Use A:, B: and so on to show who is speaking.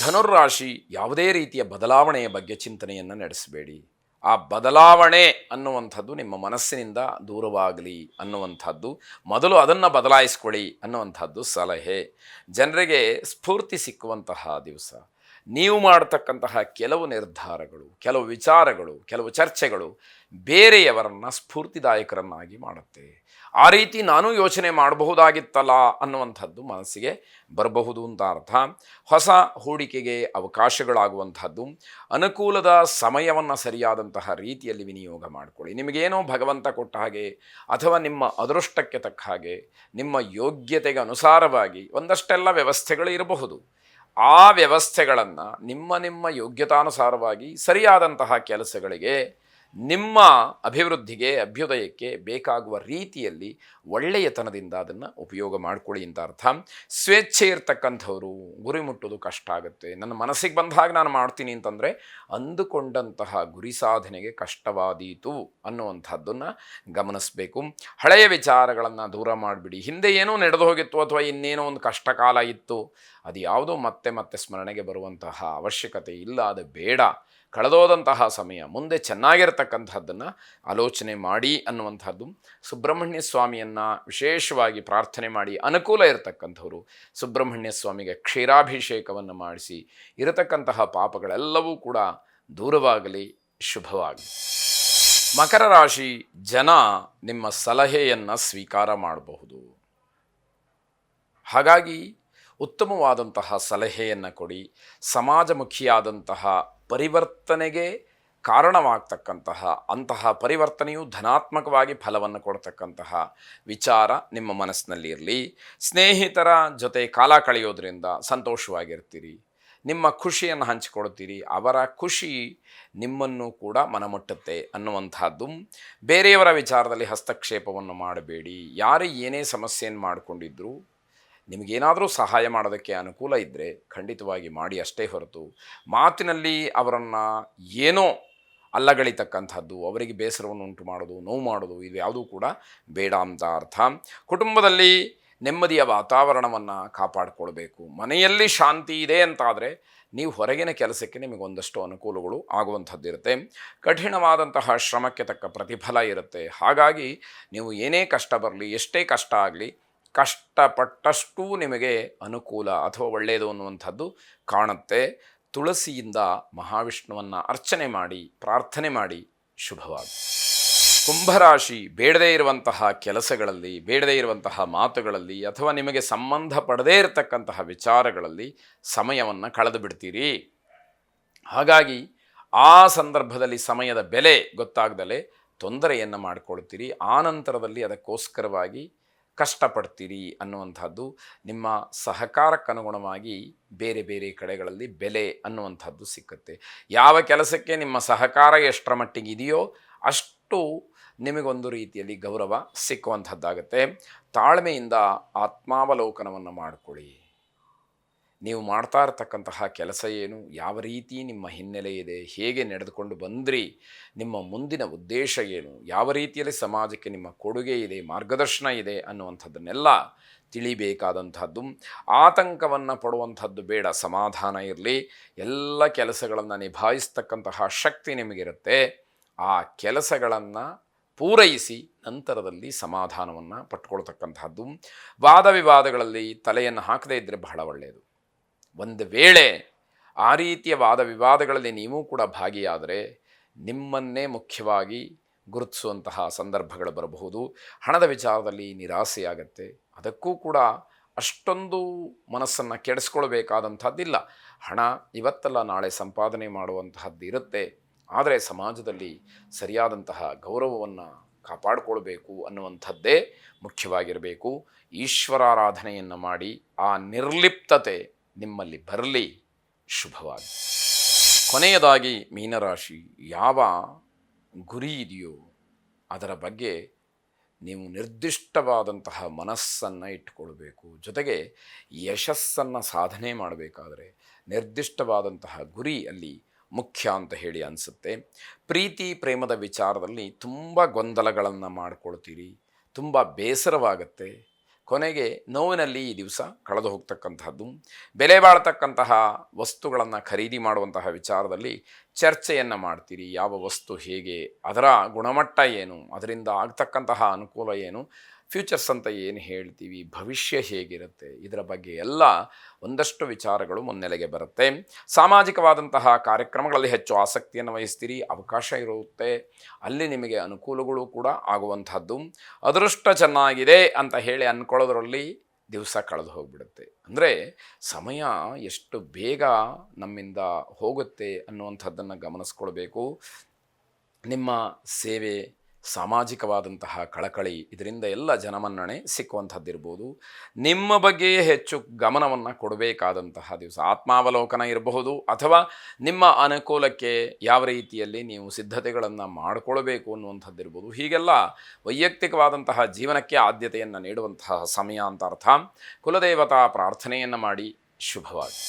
A: ಧನುರ್ರಾಶಿ ಯಾವುದೇ ರೀತಿಯ ಬದಲಾವಣೆಯ ಬಗ್ಗೆ ಚಿಂತನೆಯನ್ನು ನಡೆಸಬೇಡಿ. ಆ ಬದಲಾವಣೆ ಅನ್ನುವಂಥದ್ದು ನಿಮ್ಮ ಮನಸ್ಸಿನಿಂದ ದೂರವಾಗಲಿ ಅನ್ನುವಂಥದ್ದು, ಮೊದಲು ಅದನ್ನು ಬದಲಾಯಿಸ್ಕೊಳ್ಳಿ ಅನ್ನುವಂಥದ್ದು ಸಲಹೆ. ಜನರಿಗೆ ಸ್ಫೂರ್ತಿ ಸಿಕ್ಕುವಂತಹ ದಿವಸ. ನೀವು ಮಾಡತಕ್ಕಂತಹ ಕೆಲವು ನಿರ್ಧಾರಗಳು, ಕೆಲವು ವಿಚಾರಗಳು, ಕೆಲವು ಚರ್ಚೆಗಳು ಬೇರೆಯವರನ್ನು ಸ್ಫೂರ್ತಿದಾಯಕರನ್ನಾಗಿ ಮಾಡುತ್ತೆ. ಆ ರೀತಿ ನಾನು ಯೋಚನೆ ಮಾಡಬಹುದಾಗಿತ್ತಲ್ಲ ಅನ್ನುವಂಥದ್ದು ಮನಸ್ಸಿಗೆ ಬರಬಹುದು ಅಂತ ಅರ್ಥ. ಹೊಸ ಹೂಡಿಕೆಗೆ ಅವಕಾಶಗಳಾಗುವಂಥದ್ದು, ಅನುಕೂಲದ ಸಮಯವನ್ನು ಸರಿಯಾದಂತಹ ರೀತಿಯಲ್ಲಿ ವಿನಿಯೋಗ ಮಾಡಿಕೊಳ್ಳಿ. ನಿಮಗೇನೋ ಭಗವಂತ ಕೊಟ್ಟ ಹಾಗೆ ಅಥವಾ ನಿಮ್ಮ ಅದೃಷ್ಟಕ್ಕೆ ತಕ್ಕ ಹಾಗೆ, ನಿಮ್ಮ ಯೋಗ್ಯತೆಗೆ ಅನುಸಾರವಾಗಿ ಒಂದಷ್ಟೆಲ್ಲ ವ್ಯವಸ್ಥೆಗಳು ಇರಬಹುದು. ಆ ವ್ಯವಸ್ಥೆಗಳನ್ನು ನಿಮ್ಮ ಯೋಗ್ಯತಾನುಸಾರವಾಗಿ ಸರಿಯಾದಂತಹ ಕೆಲಸಗಳಿಗೆ, ನಿಮ್ಮ ಅಭಿವೃದ್ಧಿಗೆ, ಅಭ್ಯುದಯಕ್ಕೆ ಬೇಕಾಗುವ ರೀತಿಯಲ್ಲಿ ಒಳ್ಳೆಯತನದಿಂದ ಅದನ್ನು ಉಪಯೋಗ ಮಾಡ್ಕೊಳ್ಳಿ ಅಂತ ಅರ್ಥ. ಸ್ವೇಚ್ಛೆ ಇರ್ತಕ್ಕಂಥವ್ರು ಗುರಿ ಮುಟ್ಟೋದು ಕಷ್ಟ ಆಗುತ್ತೆ. ನನ್ನ ಮನಸ್ಸಿಗೆ ಬಂದಾಗ ನಾನು ಮಾಡ್ತೀನಿ ಅಂತಂದರೆ ಅಂದುಕೊಂಡಂತಹ ಗುರಿ ಸಾಧನೆಗೆ ಕಷ್ಟವಾದೀತು ಅನ್ನುವಂಥದ್ದನ್ನು ಗಮನಿಸಬೇಕು. ಹಳೆಯ ವಿಚಾರಗಳನ್ನು ದೂರ ಮಾಡಿಬಿಡಿ. ಹಿಂದೆ ಏನೋ ನಡೆದು ಹೋಗಿತ್ತು ಅಥವಾ ಇನ್ನೇನೋ ಒಂದು ಕಷ್ಟ ಕಾಲ ಇತ್ತು, ಅದು ಯಾವುದೋ ಮತ್ತೆ ಸ್ಮರಣೆಗೆ ಬರುವಂತಹ ಅವಶ್ಯಕತೆ ಇಲ್ಲ, ಅದು ಬೇಡ. ಕಳೆದೋದಂತಹ ಸಮಯ, ಮುಂದೆ ಚೆನ್ನಾಗಿರ್ತಕ್ಕಂಥದ್ದನ್ನು ಆಲೋಚನೆ ಮಾಡಿ ಅನ್ನುವಂಥದ್ದು. ಸುಬ್ರಹ್ಮಣ್ಯ ಸ್ವಾಮಿಯನ್ನು ವಿಶೇಷವಾಗಿ ಪ್ರಾರ್ಥನೆ ಮಾಡಿ, ಅನುಕೂಲ ಇರತಕ್ಕಂಥವ್ರು ಸುಬ್ರಹ್ಮಣ್ಯ ಸ್ವಾಮಿಗೆ ಕ್ಷೀರಾಭಿಷೇಕವನ್ನು ಮಾಡಿಸಿ ಇರತಕ್ಕಂತಹ ಪಾಪಗಳೆಲ್ಲವೂ ಕೂಡ ದೂರವಾಗಲಿ, ಶುಭವಾಗಲಿ. ಮಕರ ರಾಶಿ ಜನ ನಿಮ್ಮ ಸಲಹೆಯನ್ನು ಸ್ವೀಕಾರ ಮಾಡಬಹುದು. ಹಾಗಾಗಿ ಉತ್ತಮವಾದಂತಹ ಸಲಹೆಯನ್ನು ಕೊಡಿ. ಸಮಾಜಮುಖಿಯಾದಂತಹ ಪರಿವರ್ತನೆಗೆ ಕಾರಣವಾಗ್ತಕ್ಕಂತಹ ಅಂತಹ ಪರಿವರ್ತನೆಯು ಧನಾತ್ಮಕವಾಗಿ ಫಲವನ್ನು ಕೊಡ್ತಕ್ಕಂತಹ ವಿಚಾರ ನಿಮ್ಮ ಮನಸ್ಸಿನಲ್ಲಿ ಇರಲಿ. ಸ್ನೇಹಿತರ ಜೊತೆ ಕಾಲ ಕಳೆಯೋದ್ರಿಂದ ಸಂತೋಷವಾಗಿರ್ತೀರಿ. ನಿಮ್ಮ ಖುಷಿಯನ್ನು ಹಂಚಿಕೊಳ್ತೀರಿ. ಅವರ ಖುಷಿ ನಿಮ್ಮನ್ನು ಕೂಡ ಮನಮುಟ್ಟುತ್ತೆ ಅನ್ನುವಂಥದ್ದು. ಬೇರೆಯವರ ವಿಚಾರದಲ್ಲಿ ಹಸ್ತಕ್ಷೇಪವನ್ನು ಮಾಡಬೇಡಿ. ಯಾರು ಏನೇ ಸಮಸ್ಯೆಯನ್ನು ಮಾಡಿಕೊಂಡಿದ್ರು, ನಿಮಗೇನಾದರೂ ಸಹಾಯ ಮಾಡೋದಕ್ಕೆ ಅನುಕೂಲ ಇದ್ದರೆ ಖಂಡಿತವಾಗಿ ಮಾಡಿ, ಅಷ್ಟೇ ಹೊರತು ಮಾತಿನಲ್ಲಿ ಅವರನ್ನು ಏನೋ ಅಲ್ಲಗಳಿತಕ್ಕಂಥದ್ದು, ಅವರಿಗೆ ಬೇಸರವನ್ನು ಉಂಟು ಮಾಡೋದು, ನೋವು ಮಾಡೋದು, ಇದು ಯಾವುದೂ ಕೂಡ ಬೇಡ ಅಂತ ಅರ್ಥ. ಕುಟುಂಬದಲ್ಲಿ ನೆಮ್ಮದಿಯ ವಾತಾವರಣವನ್ನು ಕಾಪಾಡಿಕೊಳ್ಬೇಕು. ಮನೆಯಲ್ಲಿ ಶಾಂತಿ ಇದೆ ಅಂತಾದರೆ ನೀವು ಹೊರಗಿನ ಕೆಲಸಕ್ಕೆ ನಿಮಗೊಂದಷ್ಟು ಅನುಕೂಲಗಳು ಆಗುವಂಥದ್ದಿರುತ್ತೆ. ಕಠಿಣವಾದಂತಹ ಶ್ರಮಕ್ಕೆ ತಕ್ಕ ಪ್ರತಿಫಲ ಇರುತ್ತೆ. ಹಾಗಾಗಿ ನೀವು ಏನೇ ಕಷ್ಟ ಬರಲಿ, ಎಷ್ಟೇ ಕಷ್ಟ ಆಗಲಿ, ಕಷ್ಟಪಟ್ಟಷ್ಟೂ ನಿಮಗೆ ಅನುಕೂಲ ಅಥವಾ ಒಳ್ಳೆಯದು ಅನ್ನುವಂಥದ್ದು ಕಾಣುತ್ತೆ. ತುಳಸಿಯಿಂದ ಮಹಾವಿಷ್ಣುವನ್ನು ಅರ್ಚನೆ ಮಾಡಿ, ಪ್ರಾರ್ಥನೆ ಮಾಡಿ, ಶುಭವಾಗಿ. ಕುಂಭರಾಶಿ ಬೇಡದೇ ಇರುವಂತಹ ಕೆಲಸಗಳಲ್ಲಿ, ಬೇಡದೇ ಇರುವಂತಹ ಮಾತುಗಳಲ್ಲಿ ಅಥವಾ ನಿಮಗೆ ಸಂಬಂಧ ಪಡದೇ ಇರತಕ್ಕಂತಹ ವಿಚಾರಗಳಲ್ಲಿ ಸಮಯವನ್ನು ಕಳೆದು ಬಿಡ್ತೀರಿ. ಹಾಗಾಗಿ ಆ ಸಂದರ್ಭದಲ್ಲಿ ಸಮಯದ ಬೆಲೆ ಗೊತ್ತಾಗದಲೇ ತೊಂದರೆಯನ್ನು ಮಾಡಿಕೊಳ್ತೀರಿ. ಆ ನಂತರದಲ್ಲಿ ಅದಕ್ಕೋಸ್ಕರವಾಗಿ ಕಷ್ಟಪಡ್ತೀರಿ ಅನ್ನುವಂಥದ್ದು. ನಿಮ್ಮ ಸಹಕಾರಕ್ಕನುಗುಣವಾಗಿ ಬೇರೆ ಬೇರೆ ಕಡೆಗಳಲ್ಲಿ ಬೆಲೆ ಅನ್ನುವಂಥದ್ದು ಸಿಕ್ಕುತ್ತೆ. ಯಾವ ಕೆಲಸಕ್ಕೆ ನಿಮ್ಮ ಸಹಕಾರ ಎಷ್ಟರ ಮಟ್ಟಿಗೆ ಇದೆಯೋ ಅಷ್ಟು ನಿಮಗೊಂದು ರೀತಿಯಲ್ಲಿ ಗೌರವ ಸಿಕ್ಕುವಂಥದ್ದಾಗುತ್ತೆ. ತಾಳ್ಮೆಯಿಂದ ಆತ್ಮಾವಲೋಕನವನ್ನು ಮಾಡಿಕೊಳ್ಳಿ. ನೀವು ಮಾಡ್ತಾ ಇರತಕ್ಕಂತಹ ಕೆಲಸ ಏನು, ಯಾವ ರೀತಿ ನಿಮ್ಮ ಹಿನ್ನೆಲೆ ಇದೆ, ಹೇಗೆ ನಡೆದುಕೊಂಡು ಬಂದ್ರಿ, ನಿಮ್ಮ ಮುಂದಿನ ಉದ್ದೇಶ ಏನು, ಯಾವ ರೀತಿಯಲ್ಲಿ ಸಮಾಜಕ್ಕೆ ನಿಮ್ಮ ಕೊಡುಗೆ ಇದೆ, ಮಾರ್ಗದರ್ಶನ ಇದೆ ಅನ್ನುವಂಥದ್ದನ್ನೆಲ್ಲ ತಿಳಿಬೇಕಾದಂಥದ್ದು. ಆತಂಕವನ್ನು ಪಡುವಂಥದ್ದು ಬೇಡ, ಸಮಾಧಾನ ಇರಲಿ. ಎಲ್ಲ ಕೆಲಸಗಳನ್ನು ನಿಭಾಯಿಸ್ತಕ್ಕಂತಹ ಶಕ್ತಿ ನಿಮಗಿರುತ್ತೆ. ಆ ಕೆಲಸಗಳನ್ನು ಪೂರೈಸಿ ನಂತರದಲ್ಲಿ ಸಮಾಧಾನವನ್ನು ಪಟ್ಕೊಳ್ತಕ್ಕಂಥದ್ದು. ವಾದ ವಿವಾದಗಳಲ್ಲಿ ತಲೆಯನ್ನು ಹಾಕದೇ ಇದ್ದರೆ ಬಹಳ ಒಳ್ಳೆಯದು. ಒಂದು ವೇಳೆ ಆ ರೀತಿಯ ವಾದ ವಿವಾದಗಳಲ್ಲಿ ನೀವು ಕೂಡ ಭಾಗಿಯಾದರೆ ನಿಮ್ಮನ್ನೇ ಮುಖ್ಯವಾಗಿ ಗುರುತಿಸುವಂತಹ ಸಂದರ್ಭಗಳು ಬರಬಹುದು. ಹಣದ ವಿಚಾರದಲ್ಲಿ ನಿರಾಸೆಯಾಗತ್ತೆ. ಅದಕ್ಕೂ ಕೂಡ ಅಷ್ಟೊಂದು ಮನಸ್ಸನ್ನು ಕೆಡಿಸ್ಕೊಳ್ಬೇಕಾದಂಥದ್ದಿಲ್ಲ. ಹಣ ಇವತ್ತಲ್ಲ ನಾಳೆ ಸಂಪಾದನೆ ಮಾಡುವಂತಹದ್ದು ಇರುತ್ತೆ. ಆದರೆ ಸಮಾಜದಲ್ಲಿ ಸರಿಯಾದಂತಹ ಗೌರವವನ್ನು ಕಾಪಾಡಿಕೊಳ್ಬೇಕು ಅನ್ನುವಂಥದ್ದೇ ಮುಖ್ಯವಾಗಿರಬೇಕು. ಈಶ್ವರಾರಾಧನೆಯನ್ನು ಮಾಡಿ ಆ ನಿರ್ಲಿಪ್ತತೆ ನಿಮ್ಮಲ್ಲಿ ಬರಲಿ, ಶುಭವಾಗಿ. ಕೊನೆಯದಾಗಿ ಮೀನರಾಶಿ, ಯಾವ ಗುರಿ ಇದೆಯೋ ಅದರ ಬಗ್ಗೆ ನೀವು ನಿರ್ದಿಷ್ಟವಾದಂತಹ ಮನಸ್ಸನ್ನು ಇಟ್ಟುಕೊಳ್ಬೇಕು. ಜೊತೆಗೆ ಯಶಸ್ಸನ್ನು ಸಾಧನೆ ಮಾಡಬೇಕಾದರೆ ನಿರ್ದಿಷ್ಟವಾದಂತಹ ಗುರಿ ಅಲ್ಲಿ ಮುಖ್ಯ ಅಂತ ಹೇಳಿ ಅನಿಸುತ್ತೆ. ಪ್ರೀತಿ ಪ್ರೇಮದ ವಿಚಾರದಲ್ಲಿ ತುಂಬ ಗೊಂದಲಗಳನ್ನು ಮಾಡ್ಕೊಳ್ತೀರಿ, ತುಂಬ ಬೇಸರವಾಗತ್ತೆ. ಕೊನೆಗೆ ನೋವಿನಲ್ಲಿ ಈ ದಿವಸ ಕಳೆದು ಹೋಗ್ತಕ್ಕಂತಹದ್ದು. ಬೆಲೆ ಬಾಳ್ತಕ್ಕಂತಹ ವಸ್ತುಗಳನ್ನು ಖರೀದಿ ಮಾಡುವಂತಹ ವಿಚಾರದಲ್ಲಿ ಚರ್ಚೆಯನ್ನು ಮಾಡ್ತೀರಿ. ಯಾವ ವಸ್ತು ಹೇಗೆ, ಅದರ ಗುಣಮಟ್ಟ ಏನು, ಅದರಿಂದ ಆಗ್ತಕ್ಕಂತಹ ಅನುಕೂಲ ಏನು, ಫ್ಯೂಚರ್ಸ್ ಅಂತ ಏನು ಹೇಳ್ತೀವಿ, ಭವಿಷ್ಯ ಹೇಗಿರುತ್ತೆ, ಇದರ ಬಗ್ಗೆ ಎಲ್ಲ ಒಂದಷ್ಟು ವಿಚಾರಗಳು ಮುನ್ನೆಲೆಗೆ ಬರುತ್ತೆ. ಸಾಮಾಜಿಕವಾದಂತಹ ಕಾರ್ಯಕ್ರಮಗಳಲ್ಲಿ ಹೆಚ್ಚು ಆಸಕ್ತಿಯನ್ನು ವಹಿಸ್ತೀರಿ, ಅವಕಾಶ ಇರುತ್ತೆ, ಅಲ್ಲಿ ನಿಮಗೆ ಅನುಕೂಲಗಳು ಕೂಡ ಆಗುವಂಥದ್ದು. ಅದೃಷ್ಟ ಚೆನ್ನಾಗಿದೆ ಅಂತ ಹೇಳಿ ಅಂದ್ಕೊಳ್ಳೋದ್ರಲ್ಲಿ ದಿವಸ ಕಳೆದು ಹೋಗಿಬಿಡುತ್ತೆ. ಅಂದರೆ ಸಮಯ ಎಷ್ಟು ಬೇಗ ನಮ್ಮಿಂದ ಹೋಗುತ್ತೆ ಅನ್ನುವಂಥದ್ದನ್ನು ಗಮನಿಸ್ಕೊಳ್ಬೇಕು. ನಿಮ್ಮ ಸೇವೆ, ಸಾಮಾಜಿಕವಾದಂತಹ ಕಳಕಳಿ, ಇದರಿಂದ ಎಲ್ಲ ಜನಮನ್ನಣೆ ಸಿಕ್ಕುವಂಥದ್ದಿರ್ಬೋದು. ನಿಮ್ಮ ಬಗ್ಗೆಯೇ ಹೆಚ್ಚು ಗಮನವನ್ನು ಕೊಡಬೇಕಾದಂತಹ ದಿವಸ. ಆತ್ಮಾವಲೋಕನ ಇರಬಹುದು, ಅಥವಾ ನಿಮ್ಮ ಅನುಕೂಲಕ್ಕೆ ಯಾವ ರೀತಿಯಲ್ಲಿ ನೀವು ಸಿದ್ಧತೆಗಳನ್ನು ಮಾಡಿಕೊಳ್ಬೇಕು ಅನ್ನುವಂಥದ್ದಿರ್ಬೋದು. ಹೀಗೆಲ್ಲ ವೈಯಕ್ತಿಕವಾದಂತಹ ಜೀವನಕ್ಕೆ ಆದ್ಯತೆಯನ್ನು ನೀಡುವಂತಹ ಸಮಯ ಅಂತ ಅರ್ಥ. ಕುಲದೇವತಾ ಪ್ರಾರ್ಥನೆಯನ್ನು ಮಾಡಿ. ಶುಭವಾಗಿ.